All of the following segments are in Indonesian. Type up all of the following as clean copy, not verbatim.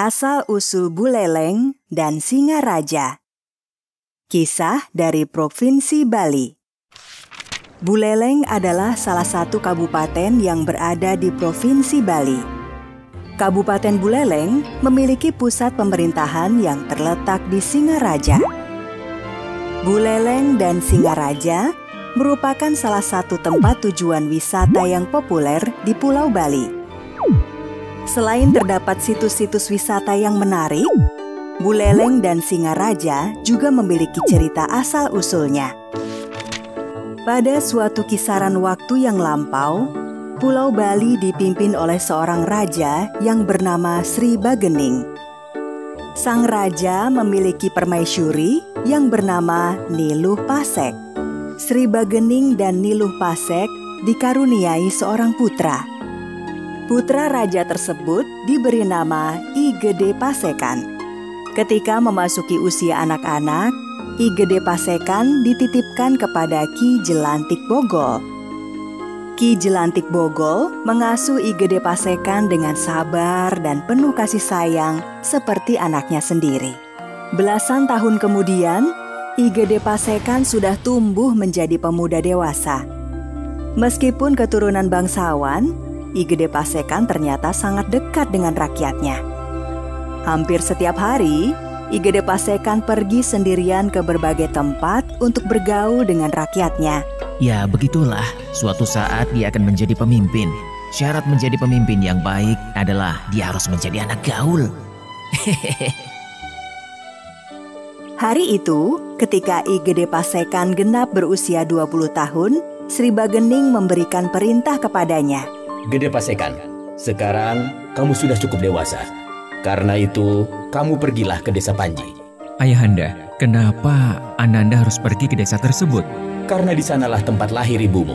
Asal-usul Buleleng dan Singaraja. Kisah dari Provinsi Bali. Buleleng adalah salah satu kabupaten yang berada di Provinsi Bali. Kabupaten Buleleng memiliki pusat pemerintahan yang terletak di Singaraja. Buleleng dan Singaraja merupakan salah satu tempat tujuan wisata yang populer di Pulau Bali. Selain terdapat situs-situs wisata yang menarik, Buleleng dan Singaraja juga memiliki cerita asal-usulnya. Pada suatu kisaran waktu yang lampau, Pulau Bali dipimpin oleh seorang raja yang bernama Sri Bagening. Sang raja memiliki permaisuri yang bernama Niluh Pasek. Sri Bagening dan Niluh Pasek dikaruniai seorang putra. Putra raja tersebut diberi nama I Gede Pasekan. Ketika memasuki usia anak-anak, I Gede Pasekan dititipkan kepada Ki Jelantik Bogol. Ki Jelantik Bogol mengasuh I Gede Pasekan dengan sabar dan penuh kasih sayang seperti anaknya sendiri. Belasan tahun kemudian, I Gede Pasekan sudah tumbuh menjadi pemuda dewasa. Meskipun keturunan bangsawan, I Gede Pasekan ternyata sangat dekat dengan rakyatnya. Hampir setiap hari, I Gede Pasekan pergi sendirian ke berbagai tempat untuk bergaul dengan rakyatnya. Ya begitulah, suatu saat dia akan menjadi pemimpin. Syarat menjadi pemimpin yang baik adalah dia harus menjadi anak gaul. Hari itu, ketika I Gede Pasekan genap berusia 20 tahun, Sri Bagening memberikan perintah kepadanya. Gede Pasekan, sekarang kamu sudah cukup dewasa. Karena itu, kamu pergilah ke desa Panji. Ayahanda, kenapa Ananda harus pergi ke desa tersebut? Karena di sanalah tempat lahir ibumu.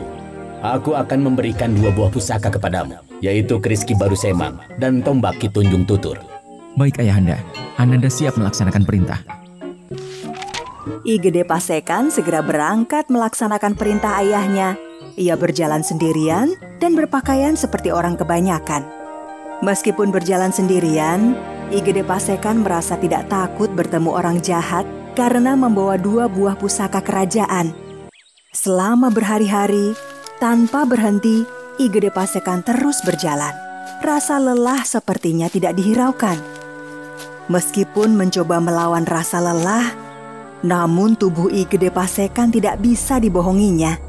Aku akan memberikan 2 buah pusaka kepadamu, yaitu keris Ki Baru Semang dan tombak Ki Tunjung Tutur. Baik Ayahanda, Ananda siap melaksanakan perintah. I Gede Pasekan segera berangkat melaksanakan perintah ayahnya. Ia berjalan sendirian dan berpakaian seperti orang kebanyakan. Meskipun berjalan sendirian, I Gede Pasekan merasa tidak takut bertemu orang jahat karena membawa 2 buah pusaka kerajaan. Selama berhari-hari, tanpa berhenti, I Gede Pasekan terus berjalan. Rasa lelah sepertinya tidak dihiraukan. Meskipun mencoba melawan rasa lelah, namun tubuh I Gede Pasekan tidak bisa dibohonginya.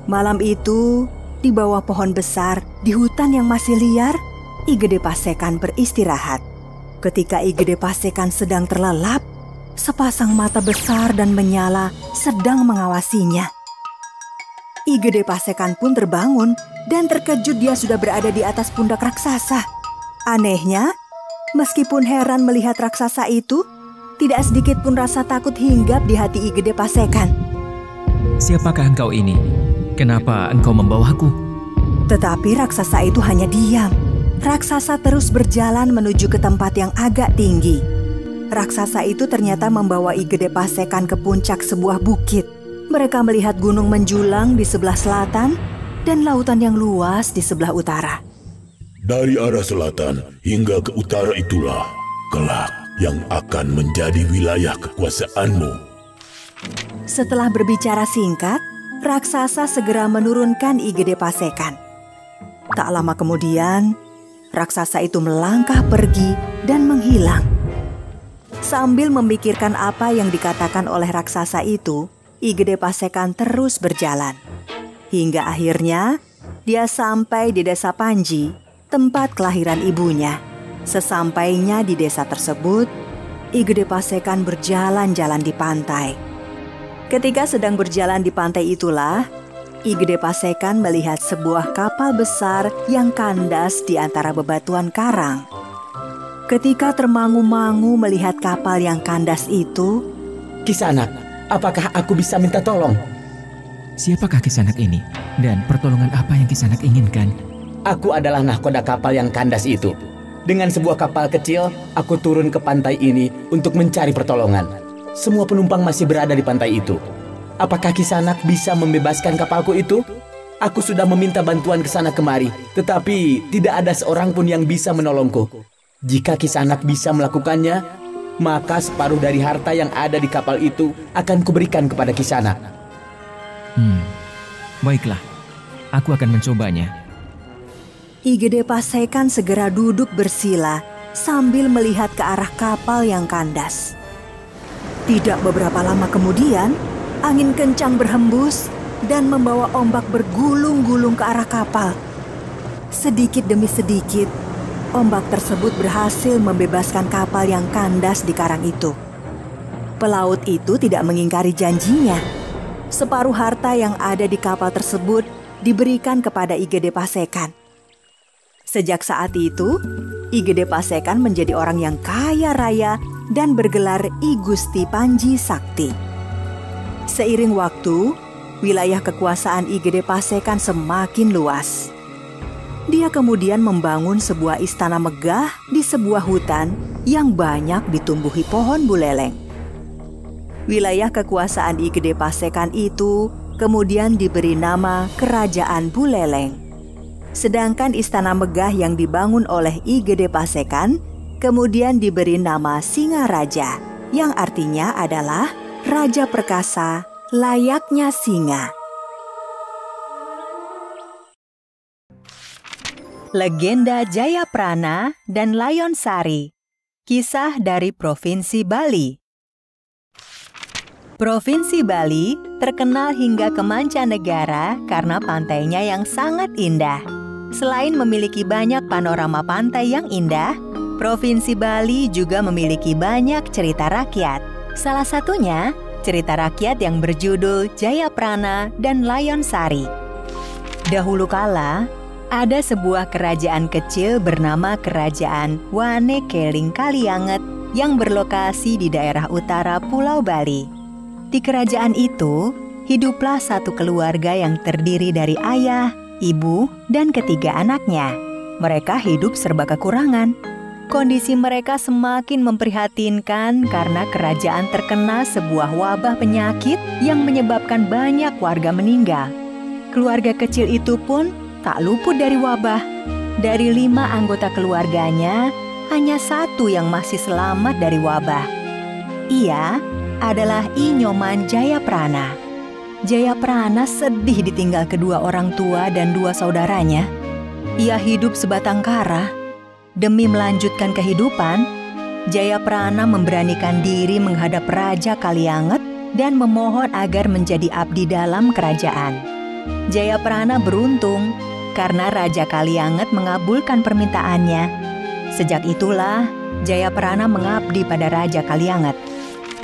Malam itu, di bawah pohon besar, di hutan yang masih liar, I Gede Pasekan beristirahat. Ketika I Gede Pasekan sedang terlelap, sepasang mata besar dan menyala sedang mengawasinya. I Gede Pasekan pun terbangun dan terkejut dia sudah berada di atas pundak raksasa. Anehnya, meskipun heran melihat raksasa itu, tidak sedikit pun rasa takut hinggap di hati I Gede Pasekan. Siapakah engkau ini? Kenapa engkau membawaku? Tetapi raksasa itu hanya diam. Raksasa terus berjalan menuju ke tempat yang agak tinggi. Raksasa itu ternyata membawa I Gede Pasekan ke puncak sebuah bukit. Mereka melihat gunung menjulang di sebelah selatan dan lautan yang luas di sebelah utara. Dari arah selatan hingga ke utara itulah kelak yang akan menjadi wilayah kekuasaanmu. Setelah berbicara singkat, raksasa segera menurunkan I Gede Pasekan. Tak lama kemudian, raksasa itu melangkah pergi dan menghilang. Sambil memikirkan apa yang dikatakan oleh raksasa itu, I Gede Pasekan terus berjalan. Hingga akhirnya, dia sampai di desa Panji, tempat kelahiran ibunya. Sesampainya di desa tersebut, I Gede Pasekan berjalan-jalan di pantai. Ketika sedang berjalan di pantai itulah, I Gede Pasekan melihat sebuah kapal besar yang kandas di antara bebatuan karang. Ketika termangu-mangu melihat kapal yang kandas itu, Kisanak, apakah aku bisa minta tolong? Siapakah Kisanak ini? Dan pertolongan apa yang Kisanak inginkan? Aku adalah nahkoda kapal yang kandas itu. Dengan sebuah kapal kecil, aku turun ke pantai ini untuk mencari pertolongan. Semua penumpang masih berada di pantai itu. Apakah Kisanak bisa membebaskan kapalku itu? Aku sudah meminta bantuan ke sana kemari, tetapi tidak ada seorang pun yang bisa menolongku. Jika Kisanak bisa melakukannya, maka separuh dari harta yang ada di kapal itu akan kuberikan kepada Kisanak. Baiklah, aku akan mencobanya. I Gede Pasekan segera duduk bersila sambil melihat ke arah kapal yang kandas. Tidak beberapa lama kemudian, angin kencang berhembus dan membawa ombak bergulung-gulung ke arah kapal. Sedikit demi sedikit, ombak tersebut berhasil membebaskan kapal yang kandas di karang itu. Pelaut itu tidak mengingkari janjinya. Separuh harta yang ada di kapal tersebut diberikan kepada I Gede Pasekan. Sejak saat itu, I Gede Pasekan menjadi orang yang kaya raya dan bergelar I Gusti Panji Sakti. Seiring waktu, wilayah kekuasaan I Gede Pasekan semakin luas. Dia kemudian membangun sebuah istana megah di sebuah hutan yang banyak ditumbuhi pohon buleleng. Wilayah kekuasaan I Gede Pasekan itu kemudian diberi nama Kerajaan Buleleng. Sedangkan istana megah yang dibangun oleh I Gede Pasekan kemudian diberi nama Singaraja, yang artinya adalah Raja Perkasa layaknya singa. Legenda Jayaprana dan Layon Sari. Kisah dari Provinsi Bali. Provinsi Bali terkenal hingga ke mancanegara karena pantainya yang sangat indah. Selain memiliki banyak panorama pantai yang indah, Provinsi Bali juga memiliki banyak cerita rakyat. Salah satunya cerita rakyat yang berjudul Jayaprana dan Layon Sari. Dahulu kala, ada sebuah kerajaan kecil bernama Kerajaan Wane Keling Kalianget yang berlokasi di daerah utara Pulau Bali. Di kerajaan itu, hiduplah satu keluarga yang terdiri dari ayah, ibu, dan ketiga anaknya. Mereka hidup serba kekurangan. Kondisi mereka semakin memprihatinkan karena kerajaan terkena sebuah wabah penyakit yang menyebabkan banyak warga meninggal. Keluarga kecil itu pun tak luput dari wabah. Dari 5 anggota keluarganya, hanya 1 yang masih selamat dari wabah. Ia adalah I Nyoman Jayaprana. Jayaprana sedih ditinggal kedua orang tua dan 2 saudaranya. Ia hidup sebatang kara. Demi melanjutkan kehidupan, Jayaprana memberanikan diri menghadap Raja Kalianget dan memohon agar menjadi abdi dalam kerajaan. Jayaprana beruntung karena Raja Kalianget mengabulkan permintaannya. Sejak itulah Jayaprana mengabdi pada Raja Kalianget.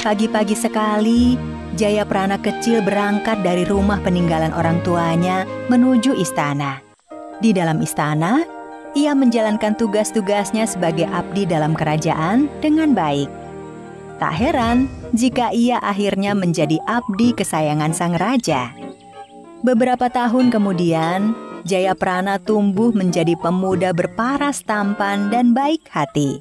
Pagi-pagi sekali, Jayaprana kecil berangkat dari rumah peninggalan orang tuanya menuju istana. Di dalam istana, ia menjalankan tugas-tugasnya sebagai abdi dalam kerajaan dengan baik. Tak heran jika ia akhirnya menjadi abdi kesayangan sang raja. Beberapa tahun kemudian, Jayaprana tumbuh menjadi pemuda berparas tampan dan baik hati.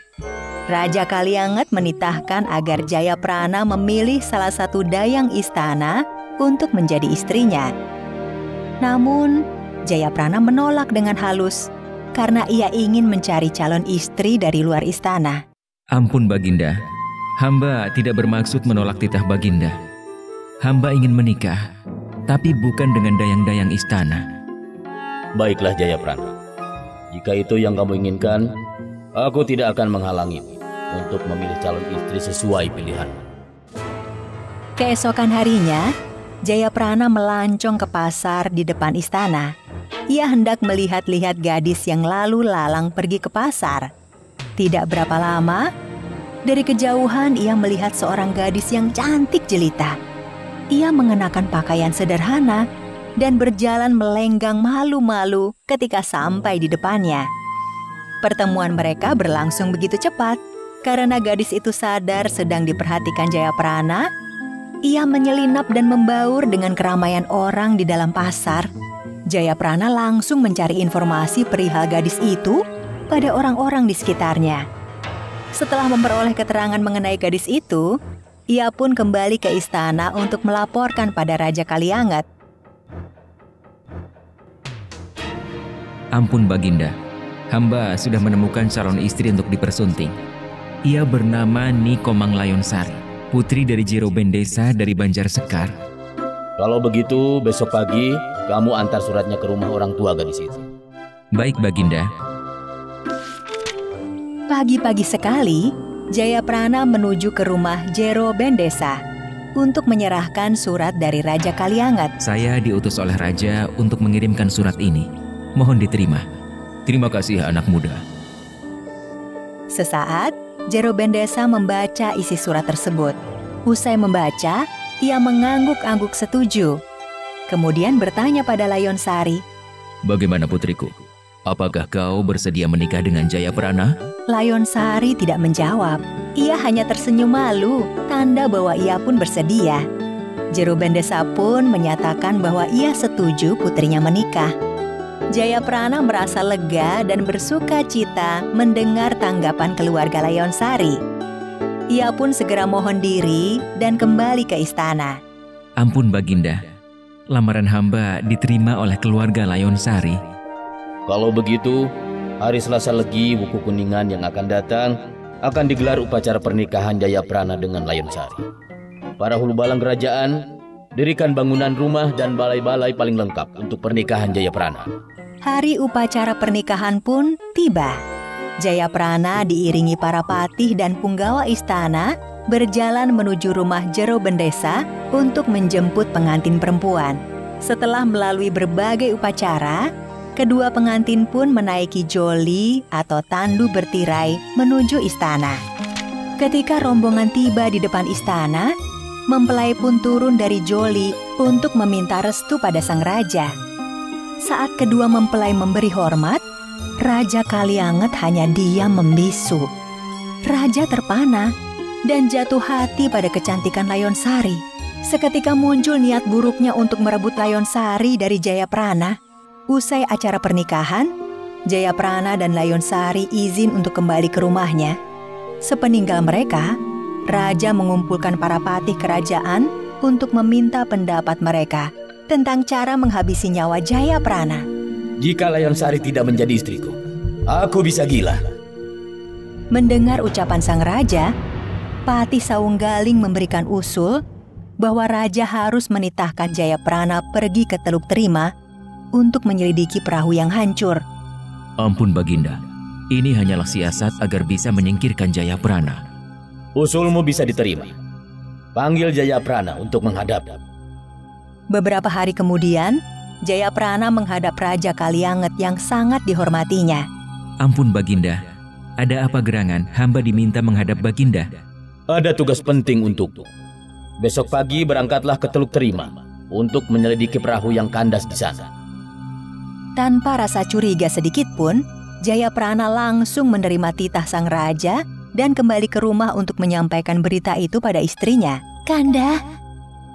Raja Kalianget menitahkan agar Jayaprana memilih salah satu dayang istana untuk menjadi istrinya. Namun, Jayaprana menolak dengan halus karena ia ingin mencari calon istri dari luar istana. Ampun Baginda, hamba tidak bermaksud menolak titah Baginda. Hamba ingin menikah, tapi bukan dengan dayang-dayang istana. Baiklah Jayaprana, jika itu yang kamu inginkan, aku tidak akan menghalangi untuk memilih calon istri sesuai pilihan. Keesokan harinya, Jayaprana melancong ke pasar di depan istana. Ia hendak melihat-lihat gadis yang lalu lalang pergi ke pasar. Tidak berapa lama, dari kejauhan ia melihat seorang gadis yang cantik jelita. Ia mengenakan pakaian sederhana dan berjalan melenggang malu-malu ketika sampai di depannya. Pertemuan mereka berlangsung begitu cepat. Karena gadis itu sadar sedang diperhatikan Jayaprana, ia menyelinap dan membaur dengan keramaian orang di dalam pasar. Jayaprana langsung mencari informasi perihal gadis itu pada orang-orang di sekitarnya. Setelah memperoleh keterangan mengenai gadis itu, ia pun kembali ke istana untuk melaporkan pada Raja Kalianget. Ampun Baginda, Hamba sudah menemukan calon istri untuk dipersunting. Ia bernama Ni Komang Layonsari, putri dari Jero Bendesa dari Banjar Sekar. Kalau begitu, besok pagi kamu antar suratnya ke rumah orang tua gadis itu. Baik, Baginda. Pagi-pagi sekali, Jayaprana menuju ke rumah Jero Bendesa untuk menyerahkan surat dari Raja Kaliangat. Saya diutus oleh Raja untuk mengirimkan surat ini. Mohon diterima. Terima kasih, anak muda. Sesaat, Jero Bendesa membaca isi surat tersebut. Usai membaca, ia mengangguk-angguk setuju. Kemudian bertanya pada Layonsari, Bagaimana putriku? Apakah kau bersedia menikah dengan Jayaprana? Layonsari tidak menjawab. Ia hanya tersenyum malu, tanda bahwa ia pun bersedia. Jero Bendesa pun menyatakan bahwa ia setuju putrinya menikah. Jayaprana merasa lega dan bersuka cita mendengar tanggapan keluarga Layonsari. Ia pun segera mohon diri dan kembali ke istana. Ampun, Baginda. Lamaran hamba diterima oleh keluarga Layonsari. Kalau begitu, hari Selasa Legi Wuku Kuningan yang akan datang akan digelar upacara pernikahan Jayaprana dengan Layonsari. Para hulu balang kerajaan dirikan bangunan rumah dan balai-balai paling lengkap untuk pernikahan Jayaprana. Hari upacara pernikahan pun tiba. Jayaprana diiringi para patih dan punggawa istana berjalan menuju rumah Jero Bendesa untuk menjemput pengantin perempuan. Setelah melalui berbagai upacara, kedua pengantin pun menaiki joli atau tandu bertirai menuju istana. Ketika rombongan tiba di depan istana, mempelai pun turun dari joli untuk meminta restu pada sang raja. Saat kedua mempelai memberi hormat, Raja Kaliangat hanya diam membisu. Raja terpana dan jatuh hati pada kecantikan Layonsari. Seketika muncul niat buruknya untuk merebut Layonsari dari Jayaprana. Usai acara pernikahan, Jayaprana dan Layonsari izin untuk kembali ke rumahnya. Sepeninggal mereka, Raja mengumpulkan para patih kerajaan untuk meminta pendapat mereka tentang cara menghabisi nyawa Jayaprana. Jika Layonsari tidak menjadi istriku, aku bisa gila. Mendengar ucapan sang raja, Patih Saunggaling memberikan usul bahwa raja harus menitahkan Jayaprana pergi ke Teluk Terima untuk menyelidiki perahu yang hancur. Ampun, Baginda. Ini hanyalah siasat agar bisa menyingkirkan Jayaprana. Usulmu bisa diterima. Panggil Jayaprana untuk menghadap. Beberapa hari kemudian, Jayaprana menghadap Raja Kaliangat yang sangat dihormatinya. Ampun, Baginda. Ada apa gerangan hamba diminta menghadap Baginda? Ada tugas penting untukmu. Besok pagi berangkatlah ke Teluk Terima untuk menyelidiki perahu yang kandas di sana. Tanpa rasa curiga sedikit pun, Jayaprana langsung menerima titah sang raja dan kembali ke rumah untuk menyampaikan berita itu pada istrinya. Kanda,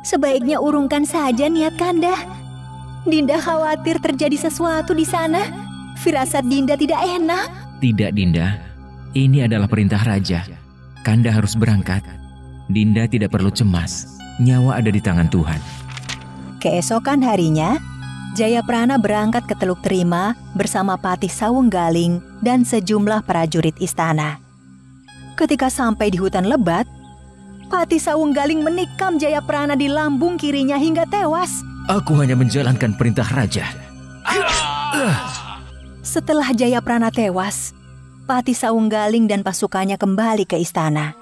sebaiknya urungkan saja niat Kanda. Dinda khawatir terjadi sesuatu di sana. Firasat Dinda tidak enak. Tidak, Dinda. Ini adalah perintah raja. Kanda harus berangkat. Dinda tidak perlu cemas. Nyawa ada di tangan Tuhan. Keesokan harinya, Jayaprana berangkat ke Teluk Terima bersama Patih Saunggaling dan sejumlah prajurit istana. Ketika sampai di hutan lebat, Patih Saunggaling menikam Jayaprana di lambung kirinya hingga tewas. Aku hanya menjalankan perintah raja. Setelah Jayaprana tewas, Patih Saunggaling dan pasukannya kembali ke istana.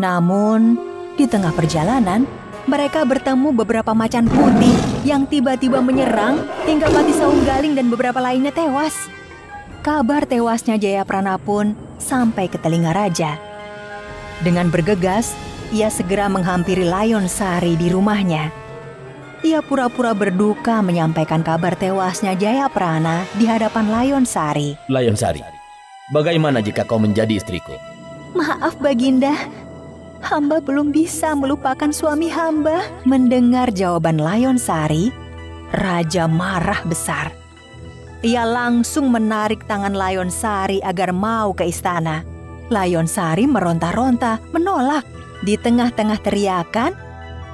Namun, di tengah perjalanan, mereka bertemu beberapa macan putih yang tiba-tiba menyerang hingga Patih Saunggaling dan beberapa lainnya tewas. Kabar tewasnya Jayaprana pun sampai ke telinga raja. Dengan bergegas, ia segera menghampiri Layonsari di rumahnya. Ia pura-pura berduka menyampaikan kabar tewasnya Jayaprana di hadapan Layonsari. Layonsari, bagaimana jika kau menjadi istriku? Maaf Baginda, hamba belum bisa melupakan suami hamba. Mendengar jawaban Layonsari, raja marah besar. Ia langsung menarik tangan Layonsari agar mau ke istana. Layonsari meronta-ronta, menolak. Di tengah-tengah teriakan,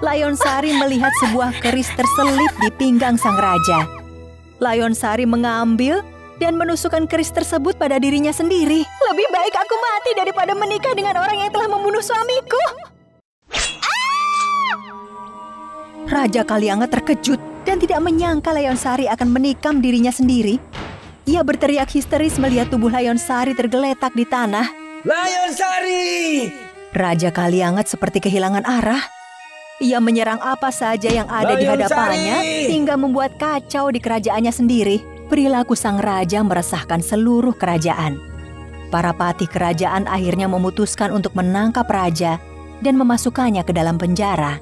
Layonsari melihat sebuah keris terselip di pinggang sang raja. Layonsari mengambil dan menusukkan keris tersebut pada dirinya sendiri. Lebih baik aku mati daripada menikah dengan orang yang telah membunuh suamiku. Raja Kalianget terkejut dan tidak menyangka Layon Sari akan menikam dirinya sendiri. Ia berteriak histeris melihat tubuh Layon Sari tergeletak di tanah. Layon Sari! Raja Kalianget seperti kehilangan arah. Ia menyerang apa saja yang ada di hadapannya hingga membuat kacau di kerajaannya sendiri. Perilaku sang raja meresahkan seluruh kerajaan. Para patih kerajaan akhirnya memutuskan untuk menangkap raja dan memasukkannya ke dalam penjara.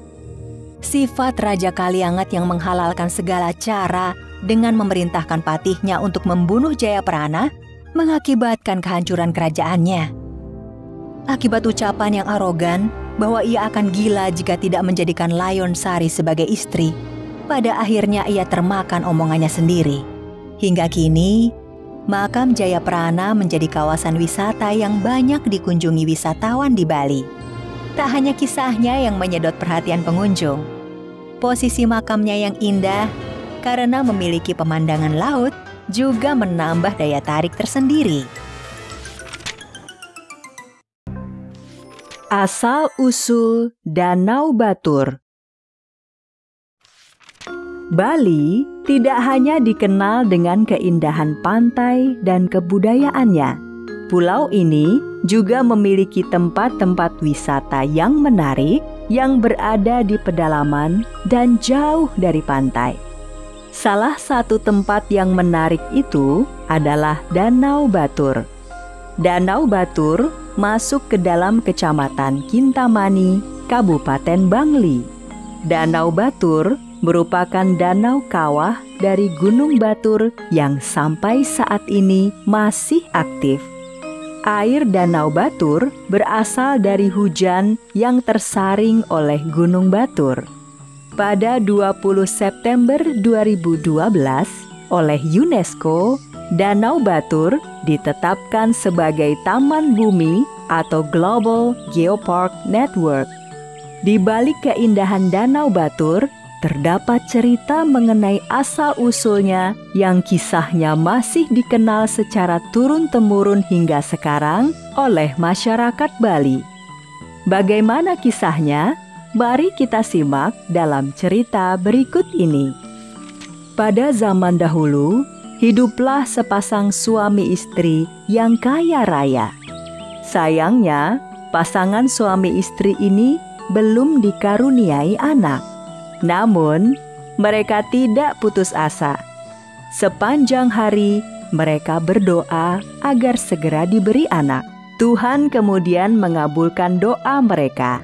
Sifat Raja Kalianget yang menghalalkan segala cara dengan memerintahkan patihnya untuk membunuh Jayaprana mengakibatkan kehancuran kerajaannya. Akibat ucapan yang arogan bahwa ia akan gila jika tidak menjadikan Layon Sari sebagai istri, pada akhirnya ia termakan omongannya sendiri. Hingga kini, makam Jayaprana menjadi kawasan wisata yang banyak dikunjungi wisatawan di Bali. Tak hanya kisahnya yang menyedot perhatian pengunjung, posisi makamnya yang indah karena memiliki pemandangan laut juga menambah daya tarik tersendiri. Asal-usul Danau Batur. Bali tidak hanya dikenal dengan keindahan pantai dan kebudayaannya. Pulau ini juga memiliki tempat-tempat wisata yang menarik yang berada di pedalaman dan jauh dari pantai. Salah satu tempat yang menarik itu adalah Danau Batur. Danau Batur masuk ke dalam Kecamatan Kintamani, Kabupaten Bangli. Danau Batur merupakan danau kawah dari Gunung Batur yang sampai saat ini masih aktif. Air Danau Batur berasal dari hujan yang tersaring oleh Gunung Batur. Pada 20 September 2012, oleh UNESCO, Danau Batur ditetapkan sebagai Taman Bumi atau Global Geopark Network. Di balik keindahan Danau Batur, terdapat cerita mengenai asal-usulnya yang kisahnya masih dikenal secara turun-temurun hingga sekarang oleh masyarakat Bali. Bagaimana kisahnya? Mari kita simak dalam cerita berikut ini. Pada zaman dahulu, hiduplah sepasang suami istri yang kaya raya. Sayangnya, pasangan suami istri ini belum dikaruniai anak. Namun, mereka tidak putus asa. Sepanjang hari, mereka berdoa agar segera diberi anak. Tuhan kemudian mengabulkan doa mereka.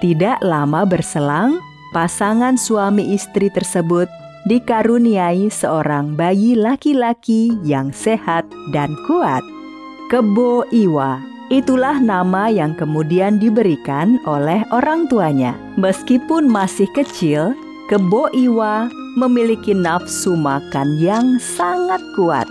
Tidak lama berselang, pasangan suami istri tersebut dikaruniai seorang bayi laki-laki yang sehat dan kuat. Kebo Iwa, itulah nama yang kemudian diberikan oleh orang tuanya. Meskipun masih kecil, Kebo Iwa memiliki nafsu makan yang sangat kuat.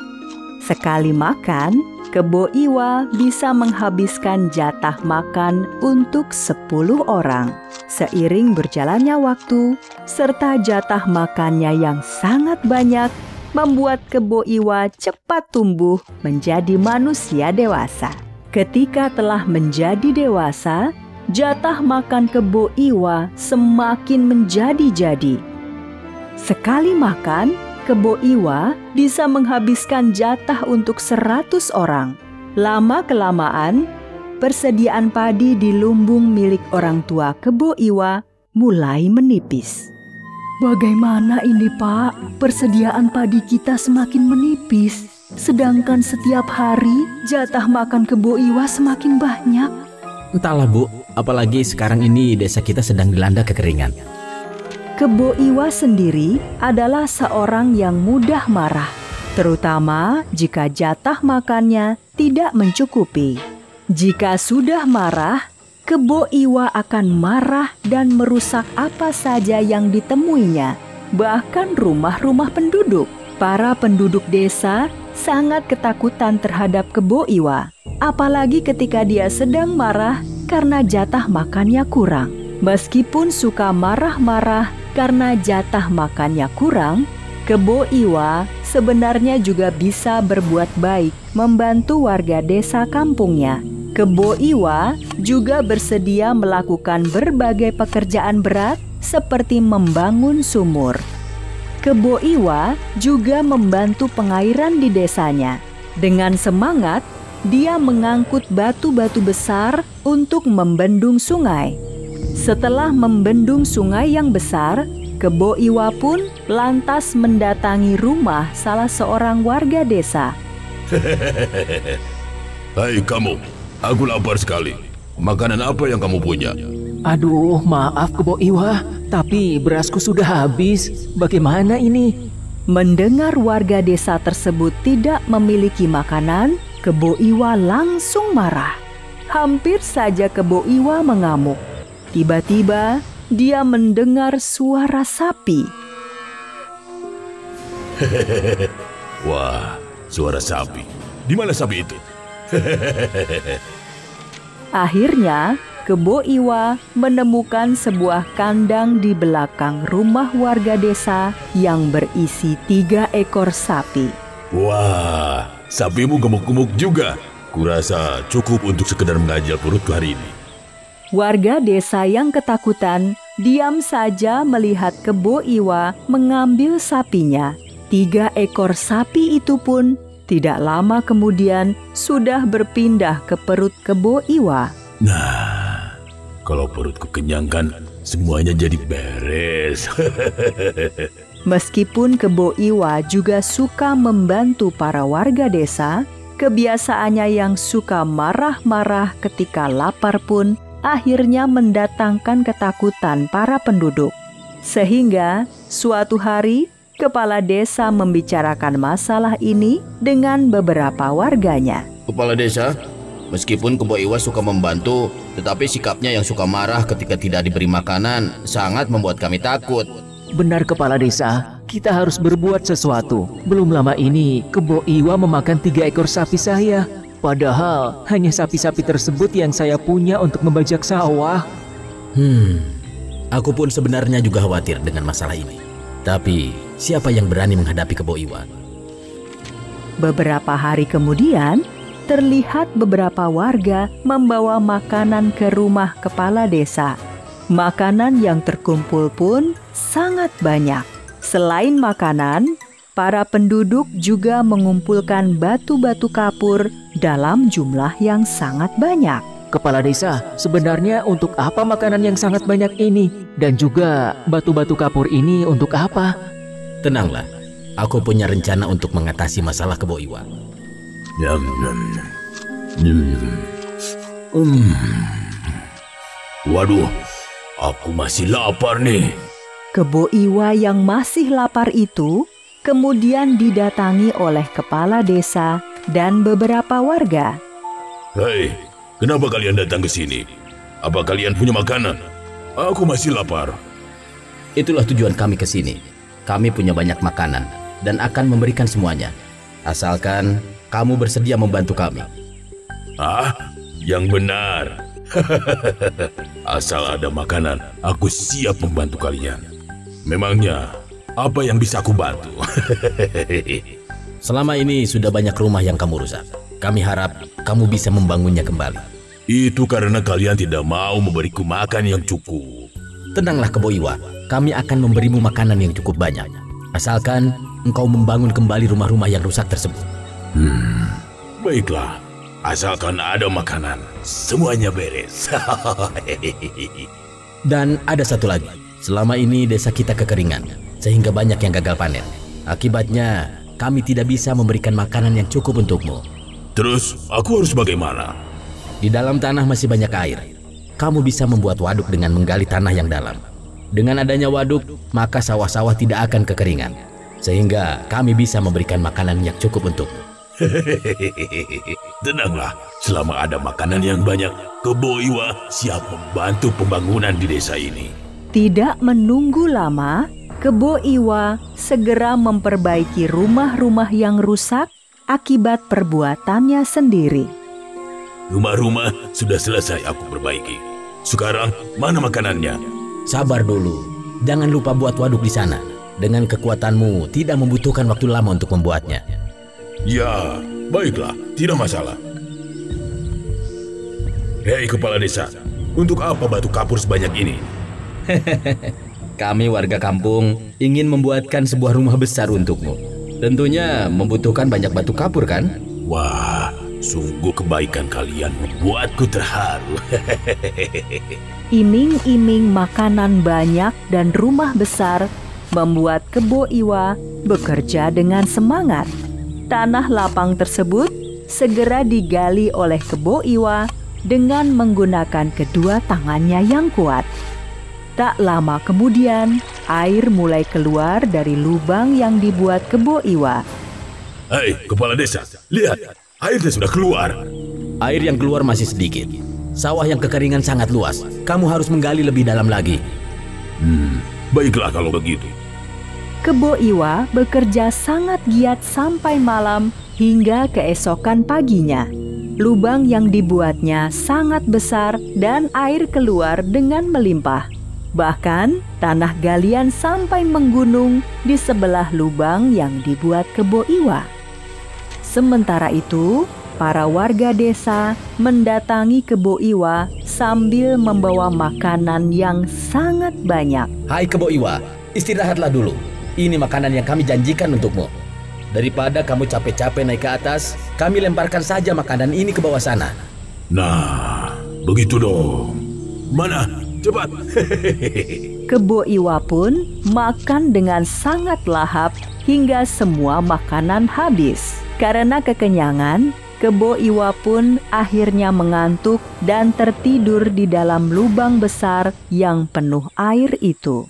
Sekali makan, Kebo Iwa bisa menghabiskan jatah makan untuk 10 orang. Seiring berjalannya waktu, serta jatah makannya yang sangat banyak, membuat Kebo Iwa cepat tumbuh menjadi manusia dewasa. Ketika telah menjadi dewasa, jatah makan Kebo Iwa semakin menjadi-jadi. Sekali makan, Kebo Iwa bisa menghabiskan jatah untuk 100 orang. Lama-kelamaan, persediaan padi di lumbung milik orang tua Kebo Iwa mulai menipis. Bagaimana ini, Pak? Persediaan padi kita semakin menipis. Sedangkan setiap hari jatah makan Kebo Iwa semakin banyak. Entahlah, Bu. Apalagi sekarang ini desa kita sedang dilanda kekeringan. Kebo Iwa sendiri adalah seorang yang mudah marah, terutama jika jatah makannya tidak mencukupi. Jika sudah marah, Kebo Iwa akan marah dan merusak apa saja yang ditemuinya, bahkan rumah-rumah penduduk. Para penduduk desa sangat ketakutan terhadap Kebo Iwa, apalagi ketika dia sedang marah karena jatah makannya kurang. Meskipun suka marah-marah karena jatah makannya kurang, Kebo Iwa sebenarnya juga bisa berbuat baik membantu warga desa kampungnya. Kebo Iwa juga bersedia melakukan berbagai pekerjaan berat seperti membangun sumur. Kebo Iwa juga membantu pengairan di desanya. Dengan semangat, dia mengangkut batu-batu besar untuk membendung sungai. Setelah membendung sungai yang besar, Kebo Iwa pun lantas mendatangi rumah salah seorang warga desa. Hai kamu, aku lapar sekali. Makanan apa yang kamu punya? Aduh, maaf Kebo Iwa, tapi berasku sudah habis. Bagaimana ini? Mendengar warga desa tersebut tidak memiliki makanan, Kebo Iwa langsung marah. Hampir saja Kebo Iwa mengamuk. Tiba-tiba, dia mendengar suara sapi. Wah, suara sapi. Di mana sapi itu? Akhirnya, Kebo Iwa menemukan sebuah kandang di belakang rumah warga desa yang berisi 3 ekor sapi. Wah, sapimu gemuk-gemuk juga. Kurasa cukup untuk sekedar mengajal perutku hari ini. Warga desa yang ketakutan diam saja melihat Kebo Iwa mengambil sapinya. 3 ekor sapi itu pun tidak lama kemudian sudah berpindah ke perut Kebo Iwa. Nah, kalau perutku kenyang kan semuanya jadi beres. Meskipun Kebo Iwa juga suka membantu para warga desa, kebiasaannya yang suka marah-marah ketika lapar pun akhirnya mendatangkan ketakutan para penduduk. Sehingga suatu hari kepala desa membicarakan masalah ini dengan beberapa warganya. Kepala desa, meskipun Kebo Iwa suka membantu, tetapi sikapnya yang suka marah ketika tidak diberi makanan sangat membuat kami takut. Benar Kepala Desa, kita harus berbuat sesuatu. Belum lama ini Kebo Iwa memakan 3 ekor sapi saya. Padahal hanya sapi-sapi tersebut yang saya punya untuk membajak sawah. Aku pun sebenarnya juga khawatir dengan masalah ini. Tapi siapa yang berani menghadapi Kebo Iwa? Beberapa hari kemudian, terlihat beberapa warga membawa makanan ke rumah kepala desa. Makanan yang terkumpul pun sangat banyak. Selain makanan, para penduduk juga mengumpulkan batu-batu kapur dalam jumlah yang sangat banyak. Kepala Desa, sebenarnya untuk apa makanan yang sangat banyak ini? Dan juga batu-batu kapur ini untuk apa? Tenanglah, aku punya rencana untuk mengatasi masalah Kebo Iwa. Waduh, aku masih lapar nih. Kebo Iwa yang masih lapar itu kemudian didatangi oleh kepala desa dan beberapa warga. Hei, kenapa kalian datang ke sini? Apa kalian punya makanan? Aku masih lapar. Itulah tujuan kami ke sini. Kami punya banyak makanan dan akan memberikan semuanya. Asalkan kamu bersedia membantu kami. Ah, yang benar. Asal ada makanan, aku siap membantu kalian. Memangnya, apa yang bisa aku bantu? Selama ini sudah banyak rumah yang kamu rusak. Kami harap kamu bisa membangunnya kembali. Itu karena kalian tidak mau memberiku makan yang cukup. Tenanglah Kebo Iwa, kami akan memberimu makanan yang cukup banyak. Asalkan engkau membangun kembali rumah-rumah yang rusak tersebut. Baiklah, asalkan ada makanan, semuanya beres. Dan ada satu lagi, selama ini desa kita kekeringan, sehingga banyak yang gagal panen. Akibatnya, kami tidak bisa memberikan makanan yang cukup untukmu. Terus, aku harus bagaimana? Di dalam tanah masih banyak air. Kamu bisa membuat waduk dengan menggali tanah yang dalam. Dengan adanya waduk, maka sawah-sawah tidak akan kekeringan. Sehingga kami bisa memberikan makanan yang cukup untukmu. Tenanglah, selama ada makanan yang banyak, Kebo Iwa siap membantu pembangunan di desa ini. Tidak menunggu lama, Kebo Iwa segera memperbaiki rumah-rumah yang rusak akibat perbuatannya sendiri. Rumah-rumah sudah selesai aku perbaiki. Sekarang, mana makanannya? Sabar dulu, jangan lupa buat waduk di sana. Dengan kekuatanmu tidak membutuhkan waktu lama untuk membuatnya. Ya, baiklah, tidak masalah. Hei kepala desa, untuk apa batu kapur sebanyak ini? Kami warga kampung ingin membuatkan sebuah rumah besar untukmu. Tentunya membutuhkan banyak batu kapur kan? Wah, sungguh kebaikan kalian membuatku terharu. Iming-iming makanan banyak dan rumah besar membuat Kebo Iwa bekerja dengan semangat. Tanah lapang tersebut segera digali oleh Kebo Iwa dengan menggunakan kedua tangannya yang kuat. Tak lama kemudian, air mulai keluar dari lubang yang dibuat Kebo Iwa. Hei, kepala desa, lihat, airnya sudah keluar. Air yang keluar masih sedikit. Sawah yang kekeringan sangat luas. Kamu harus menggali lebih dalam lagi. Baiklah kalau begitu. Kebo Iwa bekerja sangat giat sampai malam hingga keesokan paginya. Lubang yang dibuatnya sangat besar dan air keluar dengan melimpah. Bahkan tanah galian sampai menggunung di sebelah lubang yang dibuat Kebo Iwa. Sementara itu, para warga desa mendatangi Kebo Iwa sambil membawa makanan yang sangat banyak. Hai Kebo Iwa, istirahatlah dulu. Ini makanan yang kami janjikan untukmu. Daripada kamu capek-capek naik ke atas, kami lemparkan saja makanan ini ke bawah sana. Nah, begitu dong. Mana? Cepat. Kebo Iwa pun makan dengan sangat lahap hingga semua makanan habis. Karena kekenyangan, Kebo Iwa pun akhirnya mengantuk dan tertidur di dalam lubang besar yang penuh air itu.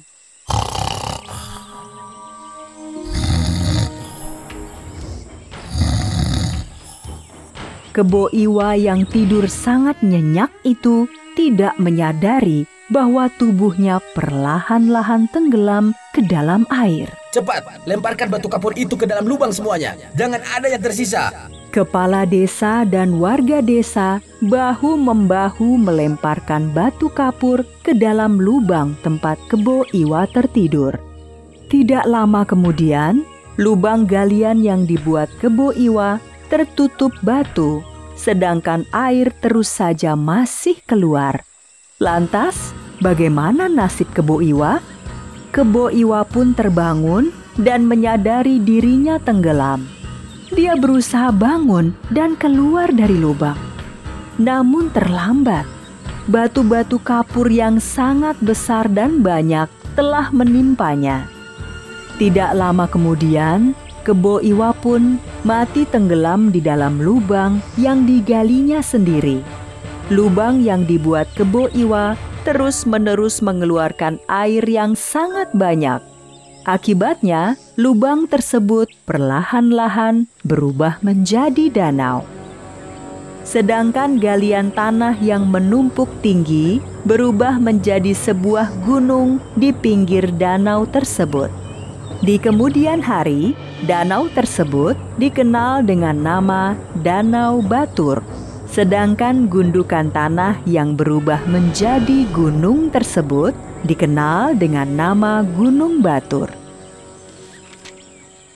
Kebo Iwa yang tidur sangat nyenyak itu tidak menyadari bahwa tubuhnya perlahan-lahan tenggelam ke dalam air. Cepat, lemparkan batu kapur itu ke dalam lubang semuanya. Jangan ada yang tersisa. Kepala desa dan warga desa bahu-membahu melemparkan batu kapur ke dalam lubang tempat Kebo Iwa tertidur. Tidak lama kemudian, lubang galian yang dibuat Kebo Iwa tertutup batu, sedangkan air terus saja masih keluar. Lantas, bagaimana nasib Kebo Iwa? Kebo Iwa pun terbangun dan menyadari dirinya tenggelam. Dia berusaha bangun dan keluar dari lubang. Namun terlambat. Batu-batu kapur yang sangat besar dan banyak telah menimpanya. Tidak lama kemudian, Kebo Iwa pun mati tenggelam di dalam lubang yang digalinya sendiri. Lubang yang dibuat Kebo Iwa terus-menerus mengeluarkan air yang sangat banyak. Akibatnya, lubang tersebut perlahan-lahan berubah menjadi danau. Sedangkan galian tanah yang menumpuk tinggi berubah menjadi sebuah gunung di pinggir danau tersebut. Di kemudian hari, danau tersebut dikenal dengan nama Danau Batur. Sedangkan gundukan tanah yang berubah menjadi gunung tersebut dikenal dengan nama Gunung Batur.